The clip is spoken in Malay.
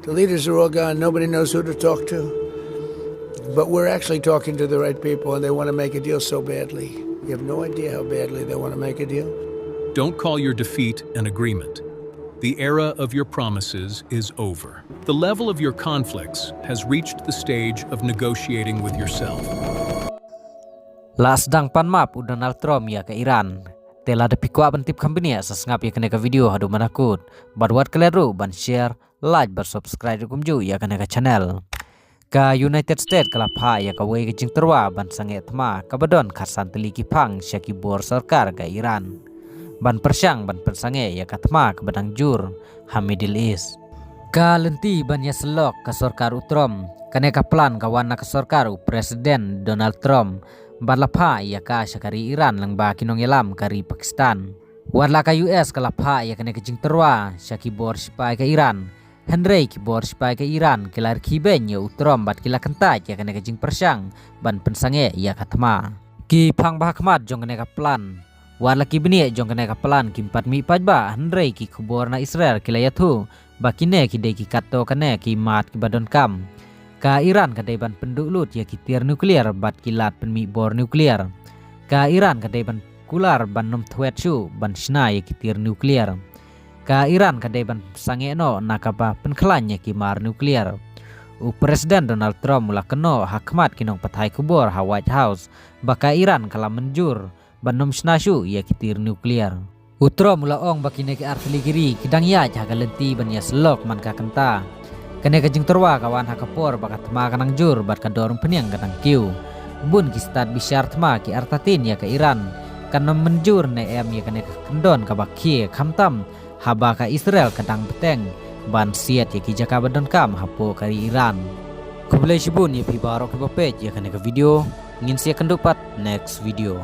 The leaders are all gone. Nobody knows who to talk to. But we're actually talking to the right people, and they want to make a deal so badly. You have no idea how badly they want to make a deal. Don't call your defeat an agreement. The era of your promises is over. The level of your conflicts has reached the stage of negotiating with yourself. Lasdang panmap u Donald Trump ya ke Iran. Telah ada pikwa bentip company ya sasngap ya kena ke video hadu manakut. Barwat keleru ban share, like, bar subscribe kumju ya kena ke channel. Ka United States kalapha ya ka wei ke jing terwa ban sange thma kabadon kharsan teliki phang syaki bor sarkar ga Iran. Ban persyang ban persange ya ka thma ka badang jur ha Middle East. Ka lenti ban ya selok ka sarkar utrom kane ka plan ka wana ka sarkar Presiden Donald Trump ban lapha ya ka syakari Iran lang ba kinong yalam kari Pakistan. Warla ka US ka lapha ya kane ka jing terwa syaki bor sipai ka Iran. Henry ki bor sipai ke Iran kelar kiben ya utrom bat kila kentaj ya kene kejing persyang ban pensange ya katma ki phang bah khmat jong kene ka plan warla ki bini jong kene ka plan ki 4 mi pajba Henry ki khubor na Israel kila yathu bakine ki de ki katto kene ki mat ki badon kam ka Iran ka de ban penduk lut ya ki tir nuklear bat kilat penmi bor nuklear ka Iran ka de ban kular ban nom thwet chu ban shna ya ki tir nuklear ka Iran kadai ban sange no nakapa penkhlanya ki mar nuklear. Presiden Donald Trump mula keno hakmat kinong pathai kubor ha White House baka Iran kala menjur banom snashu ya kitir nuklear. Trump mula ong bakine ki artileri kidang ya jaga lenti ban ya selok man ka kenta. Kene ka jing terwa kawan ha kapor baka tma kanang jur bat ka dorong peniang kanang kiu. Bun ki start bisyar tma ki artatin ya ke Iran kana menjur ne em ya kene ka kendon ka bakhi khamtam habaka Israel kadang beteng ban siat ya kijaka badan kam hapo kari Iran. Kublai shibun ya pi barok ke page ya kana ke video ngin sia kendupat next video.